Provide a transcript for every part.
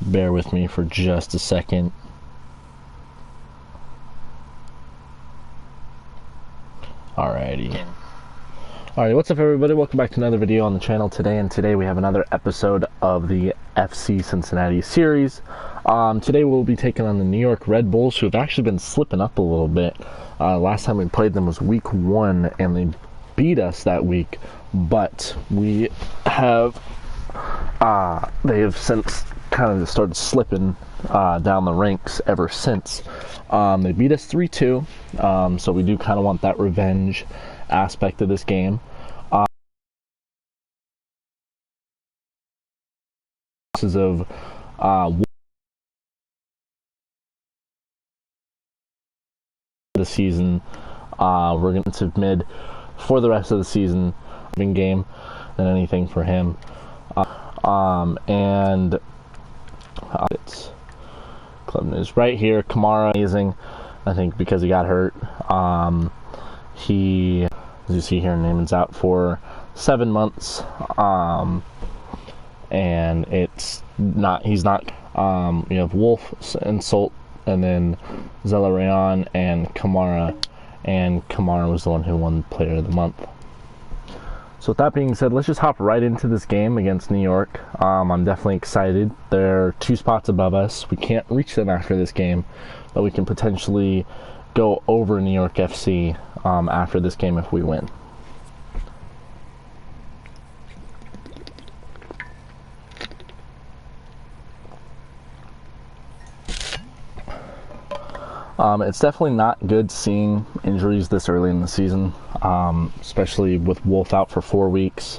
Bear with me for just a second. Alrighty. Alright, what's up everybody? Welcome back to another video on the channel today, and today we have another episode of the FC Cincinnati series. Today we'll be taking on the New York Red Bulls, who have actually been slipping up a little bit. Last time we played them was week 1, and they beat us that week, but we have, they have since kind of started slipping down the ranks ever since. They beat us 3-2, so we do kind of want that revenge aspect of this game. Of the season, we're going to mid for the rest of the season game than anything for him, and it's club news right here. Kamara, amazing, I think, because he got hurt. He, as you see here, Naaman's out for 7 months, and it's not, he's not, you have Wolf and Salt, and then Zelarayan and Kamara was the one who won Player of the Month. So with that being said, let's just hop right into this game against New York. I'm definitely excited. They're 2 spots above us. We can't reach them after this game, but we can potentially go over New York FC after this game if we win. It's definitely not good seeing injuries this early in the season, especially with Wolf out for 4 weeks,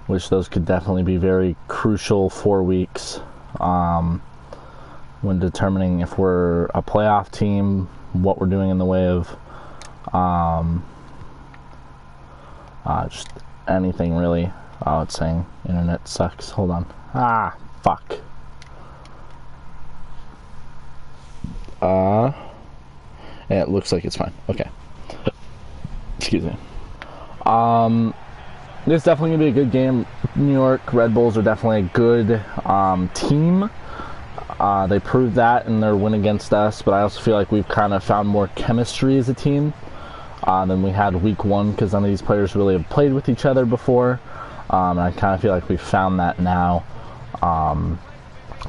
which those could definitely be very crucial 4 weeks when determining if we're a playoff team, what we're doing in the way of just anything really. Oh, it's saying internet sucks. Hold on. Ah, fuck. It looks like it's fine. Okay. Excuse me. This is definitely going to be a good game. New York Red Bulls are definitely a good team. They proved that in their win against us, but I also feel like we've kind of found more chemistry as a team than we had week 1, because none of these players really have played with each other before. And I kind of feel like we've found that now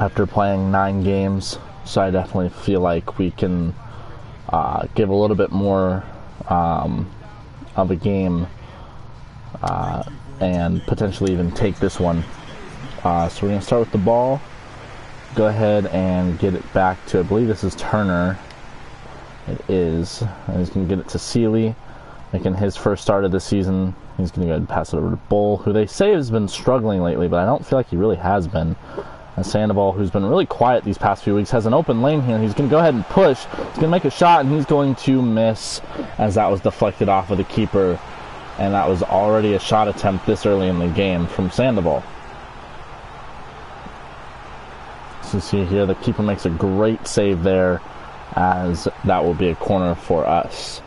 after playing 9 games. So I definitely feel like we can give a little bit more of a game and potentially even take this one. So we're going to start with the ball. Go ahead and get it back to, I believe this is Turner. It is. And he's going to get it to Sealy, making his first start of the season. He's going to go ahead and pass it over to Bull, who they say has been struggling lately, but I don't feel like he really has been. And Sandoval, who's been really quiet these past few weeks, has an open lane here. He's going to go ahead and push. He's going to make a shot, and he's going to miss, as that was deflected off of the keeper. And that was already a shot attempt this early in the game from Sandoval. So you see here, the keeper makes a great save there, as that will be a corner for us.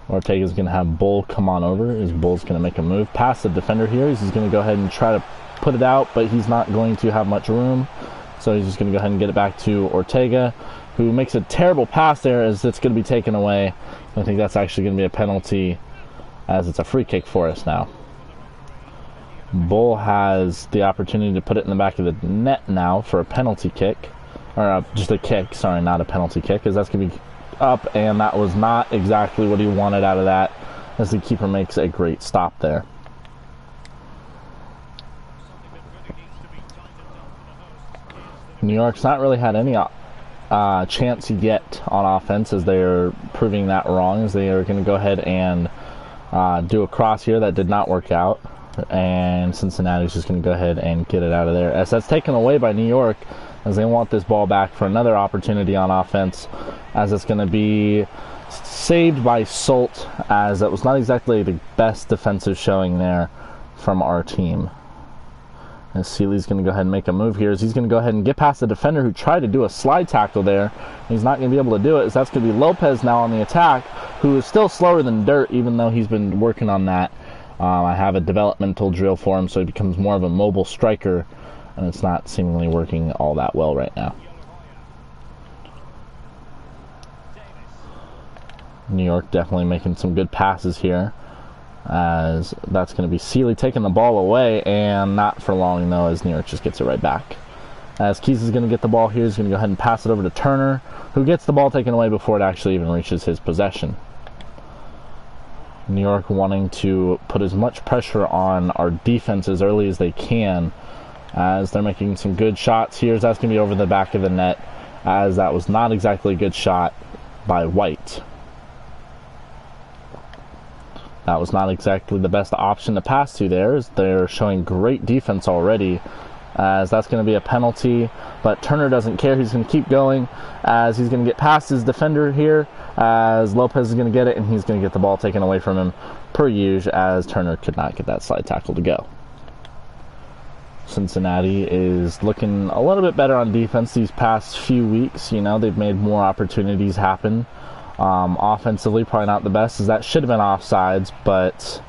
Ortega's going to have Bull come on over. As Bull's going to make a move past the defender here. He's going to go ahead and try to put it out, but he's not going to have much room. So he's just going to go ahead and get it back to Ortega, who makes a terrible pass there, as it's going to be taken away. I think that's actually going to be a penalty, as it's a free kick for us now. Bull has the opportunity to put it in the back of the net now for a penalty kick. Or just a kick, sorry, not a penalty kick, because that's going to be up, and that was not exactly what he wanted out of that, as the keeper makes a great stop there. New York's not really had any chance yet on offense, as they are proving that wrong, as they are going to go ahead and do a cross here that did not work out, and Cincinnati's just going to go ahead and get it out of there, as that's taken away by New York, as they want this ball back for another opportunity on offense, as it's going to be saved by Salt, as that was not exactly the best defensive showing there from our team. And Sealy's going to go ahead and make a move here, as he's going to go ahead and get past the defender who tried to do a slide tackle there. He's not going to be able to do it, as that's going to be Lopez now on the attack, who is still slower than dirt, even though he's been working on that. I have a developmental drill for him, so he becomes more of a mobile striker, and it's not seemingly working all that well right now. New York definitely making some good passes here, as that's going to be Sealy taking the ball away, and not for long though, as New York just gets it right back. As Keys is going to get the ball here, he's going to go ahead and pass it over to Turner, who gets the ball taken away before it actually even reaches his possession. New York wanting to put as much pressure on our defense as early as they can, as they're making some good shots here. That's going to be over the back of the net, as that was not exactly a good shot by White. That was not exactly the best option to pass to there, as they're showing great defense already, as that's going to be a penalty, but Turner doesn't care. He's going to keep going, as he's going to get past his defender here, as Lopez is going to get it, and he's going to get the ball taken away from him per usual, as Turner could not get that slide tackle to go. Cincinnati is looking a little bit better on defense these past few weeks. You know, they've made more opportunities happen. Offensively, probably not the best, as that should have been offsides, but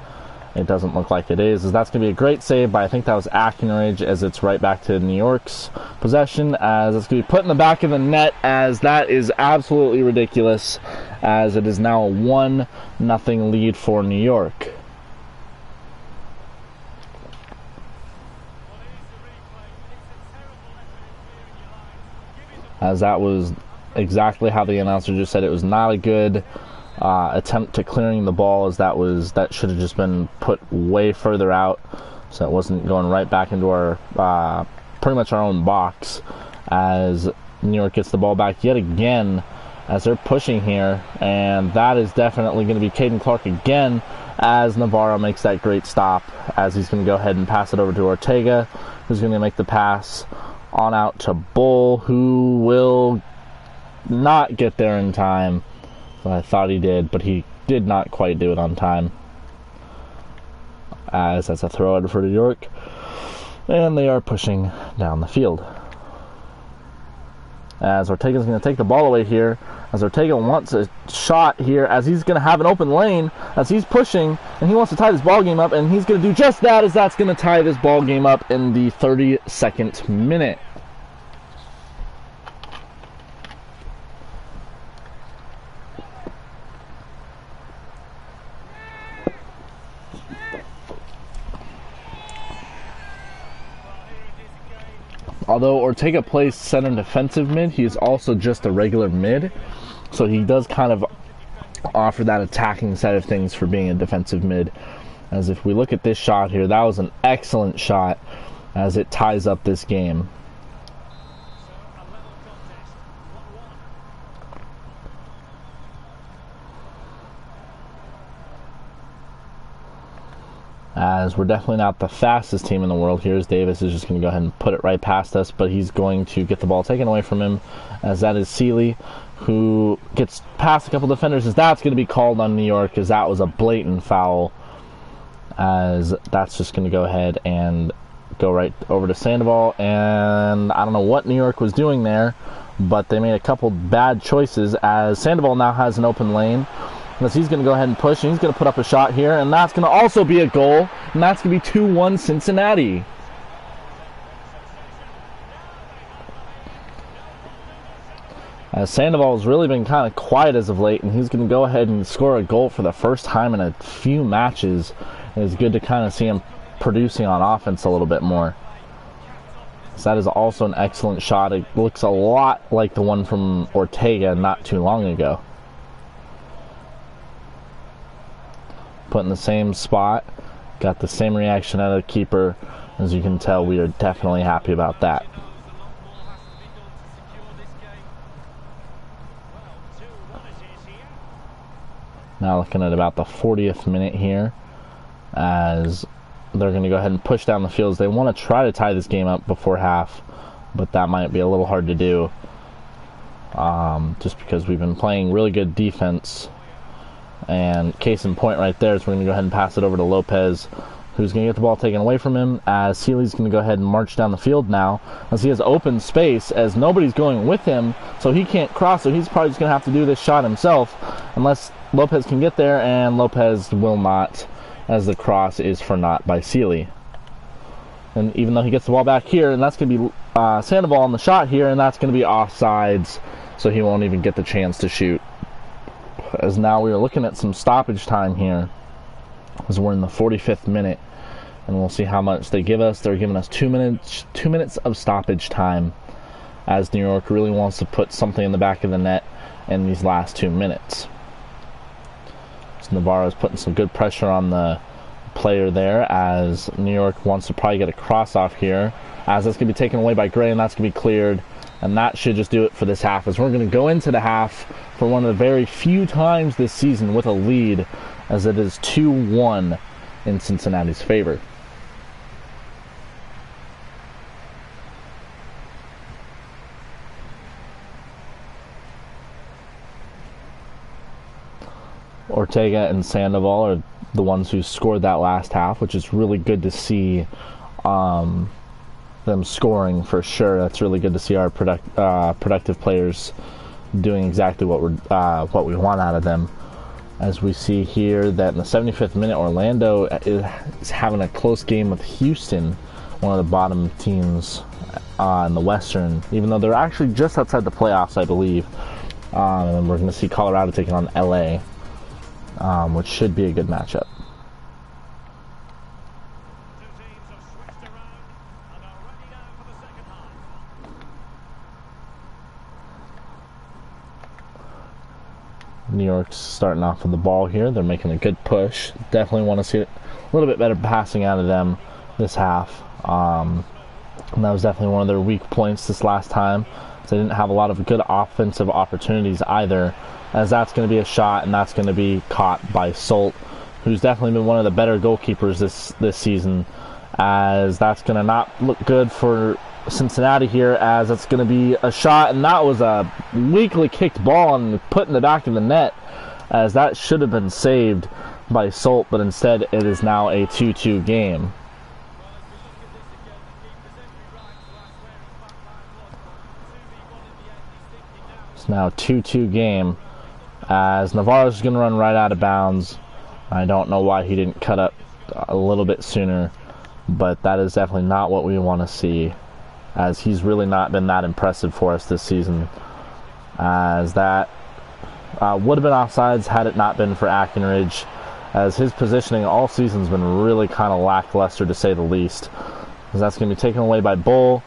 it doesn't look like it is, as that's going to be a great save by, I think that was Ackenridge, as it's right back to New York's possession, as it's going to be put in the back of the net, as that is absolutely ridiculous, as it is now a 1-0 lead for New York. As that was exactly how the announcer just said. It was not a good attempt to clearing the ball, as that should have just been put way further out, so it wasn't going right back into our pretty much our own box, as New York gets the ball back yet again, as they're pushing here, and that is definitely going to be Caden Clark again, as Navarro makes that great stop, as he's going to go ahead and pass it over to Ortega, who's going to make the pass on out to Bull, who will not get there in time. I thought he did, but he did not quite do it on time, as that's a throw in for New York, and they are pushing down the field, as Ortega's going to take the ball away here, as Ortega wants a shot here, as he's going to have an open lane, as he's pushing, and he wants to tie this ball game up, and he's going to do just that, as that's going to tie this ball game up in the 32nd minute. Although Ortega plays center defensive mid, he is also just a regular mid, so he does kind of offer that attacking side of things for being a defensive mid. As if we look at this shot here, that was an excellent shot, as it ties up this game. As we're definitely not the fastest team in the world here, as Davis is just going to go ahead and put it right past us, but he's going to get the ball taken away from him, as that is Sealy, who gets past a couple defenders, as that's going to be called on New York, as that was a blatant foul, as that's just going to go ahead and go right over to Sandoval, and I don't know what New York was doing there, but they made a couple bad choices, as Sandoval now has an open lane, as he's going to go ahead and push, and he's going to put up a shot here, and that's going to also be a goal, and that's going to be 2-1 Cincinnati. As Sandoval has really been kind of quiet as of late, and he's going to go ahead and score a goal for the first time in a few matches. It's good to kind of see him producing on offense a little bit more. So that is also an excellent shot. It looks a lot like the one from Ortega not too long ago. Put in the same spot, got the same reaction out of the keeper. As you can tell, we are definitely happy about that. Now looking at about the 40th minute here, as they're going to go ahead and push down the field. They want to try to tie this game up before half, but that might be a little hard to do, just because we've been playing really good defense. And case in point right there is we're going to go ahead and pass it over to Lopez, who's going to get the ball taken away from him, as Sealy's going to go ahead and march down the field now, as he has open space, as nobody's going with him, so he can't cross, so he's probably just going to have to do this shot himself, unless Lopez can get there, and Lopez will not, as the cross is for naught by Sealy. And even though he gets the ball back here, and that's going to be Sandoval on the shot here, and that's going to be offsides, so he won't even get the chance to shoot. As now we are looking at some stoppage time here, as we're in the 45th minute, and we'll see how much they give us. They're giving us 2 minutes of stoppage time, as New York really wants to put something in the back of the net in these last 2 minutes. So Navarro's putting some good pressure on the player there, as New York wants to probably get a cross off here, as that's going to be taken away by Gray, and that's going to be cleared. And that should just do it for this half, as we're going to go into the half for one of the very few times this season with a lead, as it is 2-1 in Cincinnati's favor. Ortega and Sandoval are the ones who scored that last half, which is really good to see them scoring for sure. That's really good to see our productive players doing exactly what we want out of them. As we see here that in the 75th minute, Orlando is having a close game with Houston, one of the bottom teams in the Western, even though they're actually just outside the playoffs, I believe. And we're going to see Colorado taking on LA, which should be a good matchup. New York's starting off with the ball here. They're making a good push. Definitely want to see a little bit better passing out of them this half. And that was definitely one of their weak points this last time. They didn't have a lot of good offensive opportunities either, as that's going to be a shot, and that's going to be caught by Solt, who's definitely been one of the better goalkeepers this season, as that's going to not look good for Cincinnati here, as it's going to be a shot, and that was a weakly kicked ball and put in the back of the net, as that should have been saved by Solt, but instead it is now a 2-2 game. It's now a 2-2 game, as Navarro's going to run right out of bounds. I don't know why he didn't cut up a little bit sooner, but that is definitely not what we want to see, as he's really not been that impressive for us this season, as that would have been offsides had it not been for Ackenridge, as his positioning all season's been really kind of lackluster, to say the least, as that's going to be taken away by Bull,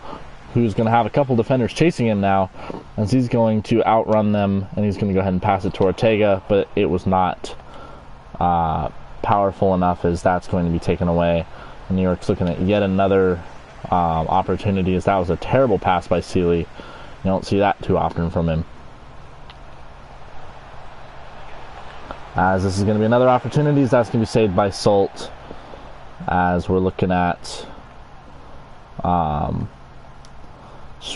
who's going to have a couple defenders chasing him now, as he's going to outrun them, and he's going to go ahead and pass it to Ortega, but it was not powerful enough, as that's going to be taken away. And New York's looking at yet another opportunity, as that was a terrible pass by Sealy. You don't see that too often from him. As this is going to be another opportunity, as that's going to be saved by Solt, as we're looking at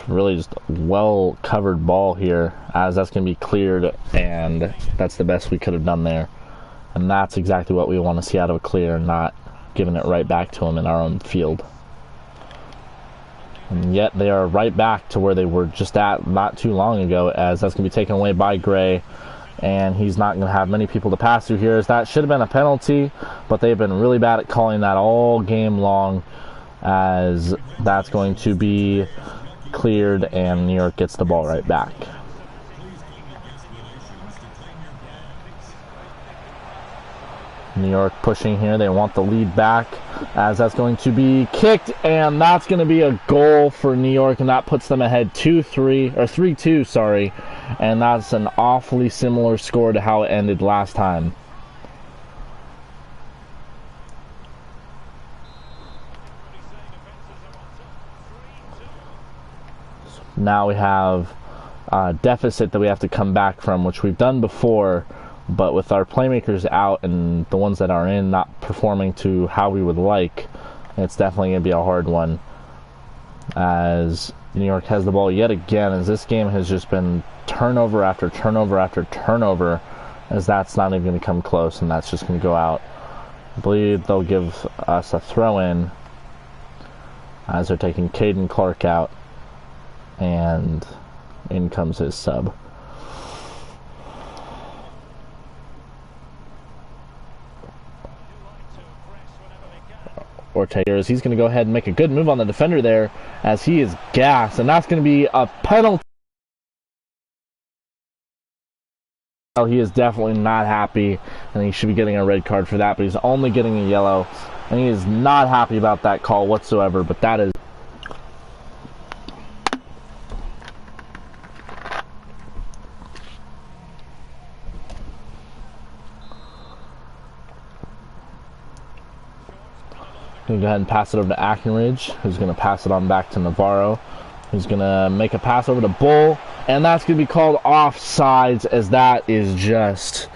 really just a well covered ball here, as that's going to be cleared, and that's the best we could have done there. And that's exactly what we want to see out of a clear, not giving it right back to him in our own field. And yet they are right back to where they were just at not too long ago, as that's going to be taken away by Gray, and he's not going to have many people to pass through here, as that should have been a penalty, but they've been really bad at calling that all game long, as that's going to be cleared, and New York gets the ball right back. New York pushing here. They want the lead back, as that's going to be kicked, and that's going to be a goal for New York, and that puts them ahead 3-2, sorry. And that's an awfully similar score to how it ended last time. So now we have a deficit that we have to come back from, which we've done before, but with our playmakers out and the ones that are in not performing to how we would like, it's definitely going to be a hard one, as New York has the ball yet again, as this game has just been turnover after turnover after turnover, as that's not even going to come close, and that's just going to go out. I believe they'll give us a throw-in, as they're taking Caden Clark out, and in comes his sub. Ortega is he's going to go ahead and make a good move on the defender there as he is gassed, and that's going to be a penalty. He is definitely not happy, and he should be getting a red card for that, but he's only getting a yellow, and he is not happy about that call whatsoever, but that is... Going to go ahead and pass it over to Ackenridge, who's going to pass it on back to Navarro, who's going to make a pass over to Bull, and that's going to be called offsides, as that is just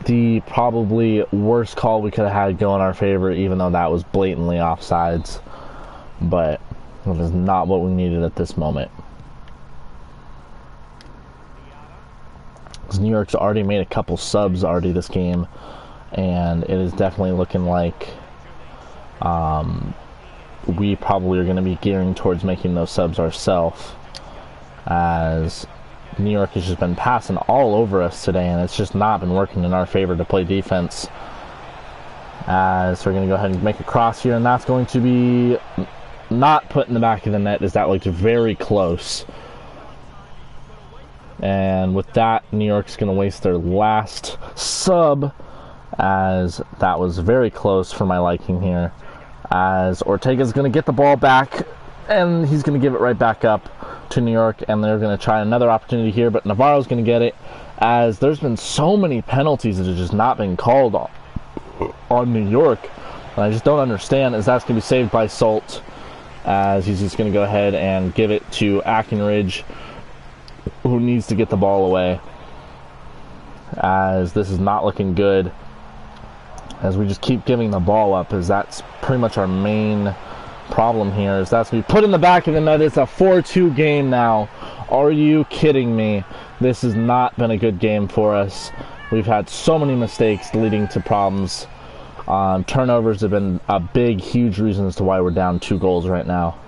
the probably worst call we could have had go in our favor, even though that was blatantly offsides. But it is not what we needed at this moment. Because New York's already made a couple subs already this game, and it is definitely looking like we probably are going to be gearing towards making those subs ourselves, as New York has just been passing all over us today, and it's just not been working in our favor to play defense. As we're going to go ahead and make a cross here, and that's going to be not put in the back of the net, as that looked very close. And with that, New York's going to waste their last sub, as that was very close for my liking here. As Ortega's going to get the ball back, and he's going to give it right back up to New York, and they're going to try another opportunity here, but Navarro's going to get it, as there's been so many penalties that have just not been called on New York, and I just don't understand, as that's going to be saved by Salt, as he's just going to go ahead and give it to Ackenridge, who needs to get the ball away, as this is not looking good, as we just keep giving the ball up, as that's pretty much our main problem here, is that's going to be put in the back of the net. It's a 4-2 game now. Are you kidding me? This has not been a good game for us. We've had so many mistakes leading to problems. Turnovers have been a big, huge reason as to why we're down 2 goals right now.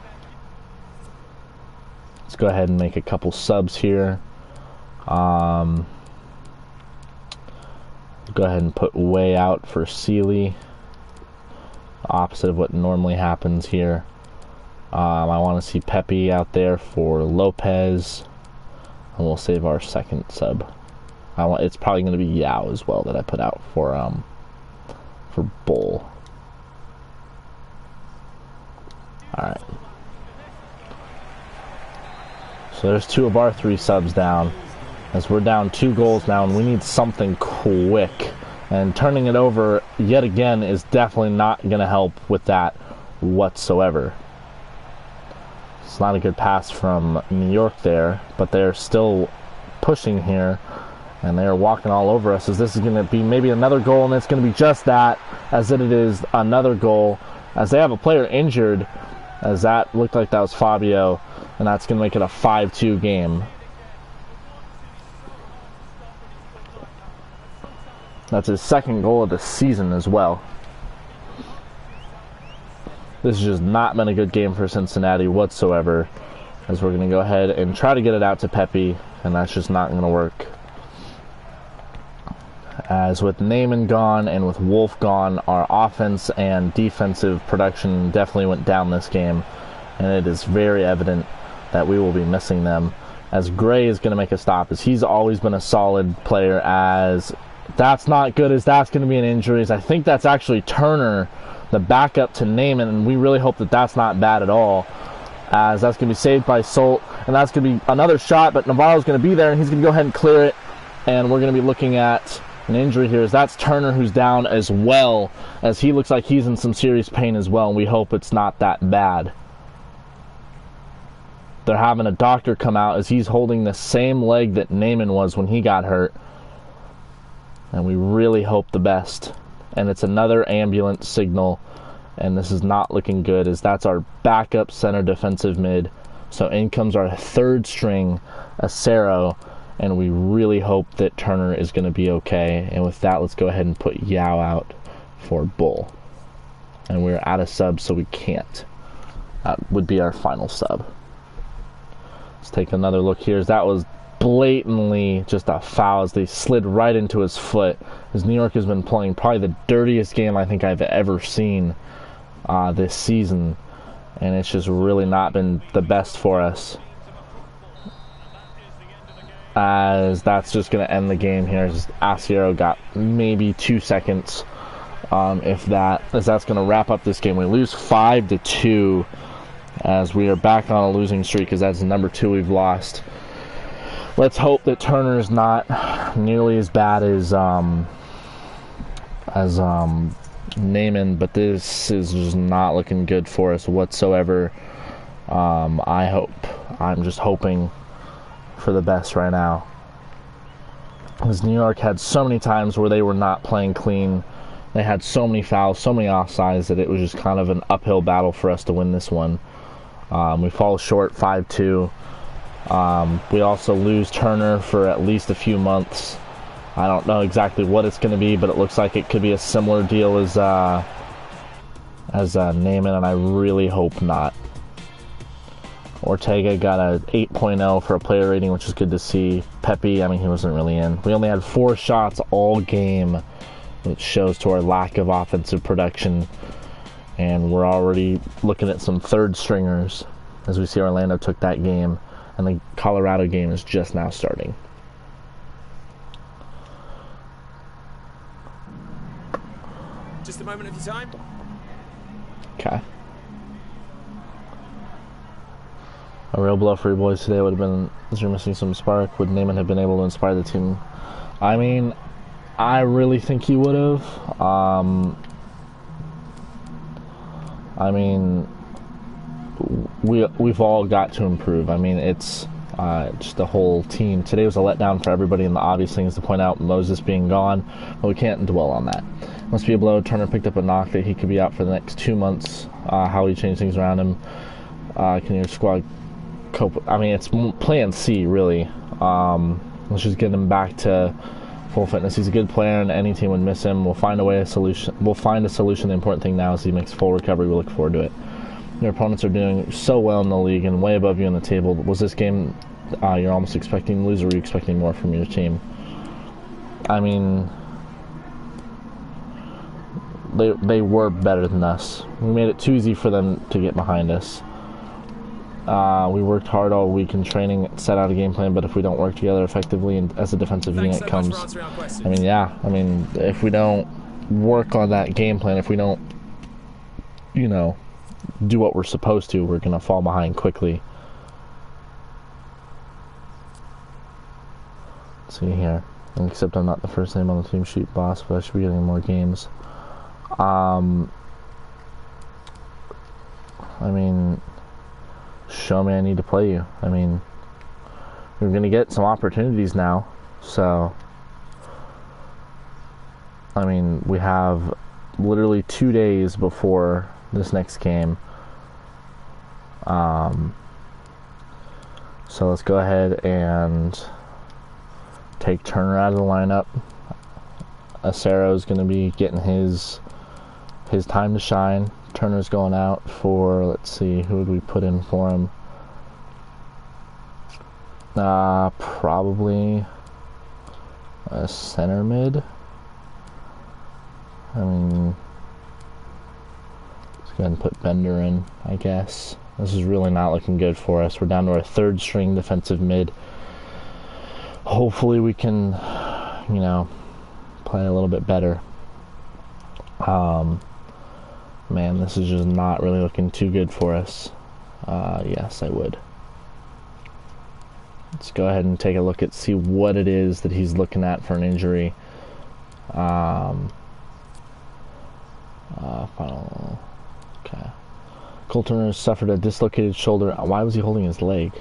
Let's go ahead and make a couple subs here. Go ahead and put Way out for Sealy. Opposite of what normally happens here. I want to see Pepe out there for Lopez, and we'll save our second sub. It's probably going to be Yao as well that I put out for Bull. All right. So there's 2 of our 3 subs down, as we're down 2 goals now, and we need something quick. And turning it over yet again is definitely not going to help with that whatsoever. It's not a good pass from New York there, but they're still pushing here, and they're walking all over us, as this is going to be maybe another goal, and it's going to be just that, as it is another goal, as they have a player injured, as that looked like that was Fabio, and that's going to make it a 5-2 game. That's his second goal of the season as well. This has just not been a good game for Cincinnati whatsoever, as we're going to go ahead and try to get it out to Pepe, and that's just not going to work. As with Neyman gone and with Wolf gone, our offense and defensive production definitely went down this game, and it is very evident that we will be missing them. As Gray is going to make a stop, as he's always been a solid player, as that's not good, as that's going to be an injury. As I think that's actually Turner, the backup to Neyman, and we really hope that that's not bad at all, as that's going to be saved by Solt, and that's going to be another shot, but Navarro's going to be there, and he's going to go ahead and clear it, and we're going to be looking at an injury here, as that's Turner who's down as well, as he looks like he's in some serious pain as well, and we hope it's not that bad. They're having a doctor come out, as he's holding the same leg that Neyman was when he got hurt, and we really hope the best. And it's another ambulance signal, and this is not looking good, as that's our backup center defensive mid. So in comes our 3rd string, Acero, and we really hope that Turner is going to be okay. And with that, let's go ahead and put Yao out for Bull. And we're out of subs, so we can't. That would be our final sub. Let's take another look here, as that was blatantly just a foul, as they slid right into his foot, as New York has been playing probably the dirtiest game I think I've ever seen this season, and it's just really not been the best for us. As that's just going to end the game here. Asiero got maybe 2 seconds, if that, as that's going to wrap up this game. We lose 5-2, as we are back on a losing streak, because that's number 2 we've lost. Let's hope that Turner is not nearly as bad as Naaman, but this is just not looking good for us whatsoever. I'm just hoping for the best right now, because New York had so many times where they were not playing clean. They had so many fouls, so many offsides, that it was just kind of an uphill battle for us to win this one. We fall short 5-2. We also lose Turner for at least a few months. I don't know exactly what it's going to be, but it looks like it could be a similar deal as Naaman, and I really hope not. Ortega got a 8.0 for a player rating, which is good to see. Pepe, I mean, he wasn't really in. We only had 4 shots all game, which shows to our lack of offensive production. And we're already looking at some third stringers, as we see Orlando took that game, and the Colorado game is just now starting. Just a moment of your time. Okay. A real blow for your boys today would have been, as you're missing some spark, would Naaman have been able to inspire the team? I mean, I really think he would have. I mean, we've all got to improve. I mean, it's just the whole team. Today was a letdown for everybody, and the obvious thing is to point out Moses being gone, but we can't dwell on that. Must be a blow. Turner picked up a knock that he could be out for the next 2 months. How he changed things around him. Can your squad cope? I mean, it's plan C, really. Let's just get him back to full fitness. He's a good player, and any team would miss him. We'll find a solution. The important thing now is he makes full recovery. We look forward to it. Your opponents are doing so well in the league and way above you in the table. Was this game you're almost expecting to lose, or were you expecting more from your team? I mean, they were better than us. We made it too easy for them to get behind us. We worked hard all week in training, set out a game plan, but if we don't work together effectively and as a defensive unit comes, I mean, yeah, I mean, if we don't work on that game plan, if we don't, you know, do what we're supposed to, we're going to fall behind quickly. Let's see here. Except I'm not the first name on the team sheet, boss, but I should be getting more games. I mean, show me I need to play you. I mean, we're going to get some opportunities now, so I mean, we have literally 2 days before this next game. So let's go ahead and take Turner out of the lineup. Acero's going to be getting his time to shine. Turner's going out for, let's see, who would we put in for him? Probably a center mid. I mean, let's go ahead and put Bender in, I guess. This is really not looking good for us. We're down to our third string defensive mid. Hopefully we can, you know, play a little bit better. Man, this is just not really looking too good for us. Yes, I would. Let's go ahead and take a look at, see what it is that he's looking at for an injury. Final. Okay. Cole Turner suffered a dislocated shoulder. Why was he holding his leg?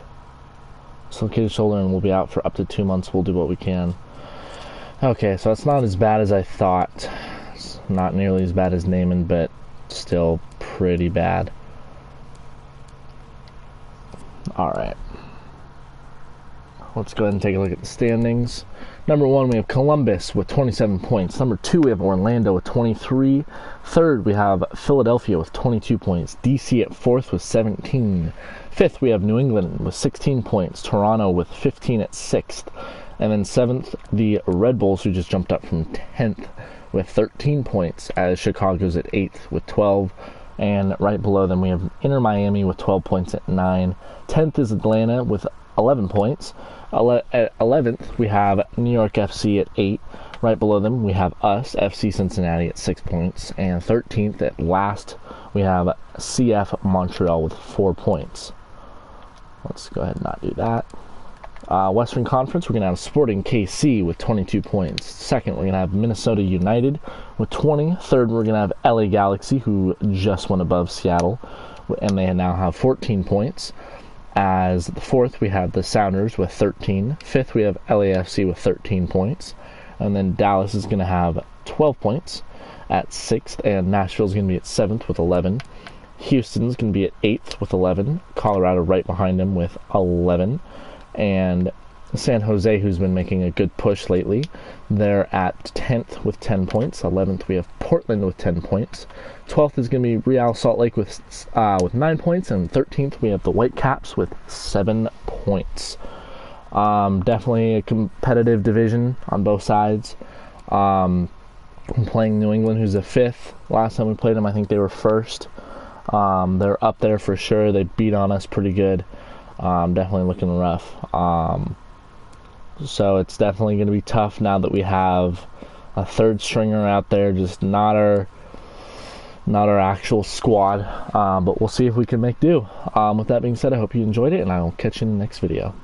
Dislocated shoulder and will be out for up to 2 months. We'll do what we can. Okay, so it's not as bad as I thought. It's not nearly as bad as Naaman, but still pretty bad. Alright. Let's go ahead and take a look at the standings. Number 1, we have Columbus with 27 points. Number 2, we have Orlando with 23. Third, we have Philadelphia with 22 points. DC at 4th with 17. 5th, we have New England with 16 points. Toronto with 15 at 6th. And then 7th, the Red Bulls, who just jumped up from 10th with 13 points, as Chicago's at 8th with 12. And right below them we have Inter Miami with 12 points at 9. 10th is Atlanta with 11 points. At 11th we have New York FC at 8. Right below them we have us, FC Cincinnati, at 6 points. And 13th at last we have CF Montreal with 4 points. Let's go ahead and not do that. Western Conference, we're going to have Sporting KC with 22 points. Second, we're going to have Minnesota United with 20. Third, we're going to have LA Galaxy, who just went above Seattle, and they now have 14 points. As the fourth, we have the Sounders with 13. Fifth, we have LAFC with 13 points. And then Dallas is going to have 12 points at 6th, and Nashville's going to be at 7th with 11. Houston's going to be at 8th with 11. Colorado right behind them with 11. And San Jose, who's been making a good push lately, they're at 10th with 10 points. 11th, we have Portland with 10 points. 12th is going to be Real Salt Lake with 9 points. And 13th, we have the Whitecaps with 7 points. Definitely a competitive division on both sides. I'm playing New England, who's a 5th. Last time we played them, I think they were 1st. They're up there for sure. They beat on us pretty good. Definitely looking rough. So it's definitely going to be tough now that we have a third stringer out there, just not our actual squad. But we'll see if we can make do. With that being said, I hope you enjoyed it, and I'll catch you in the next video.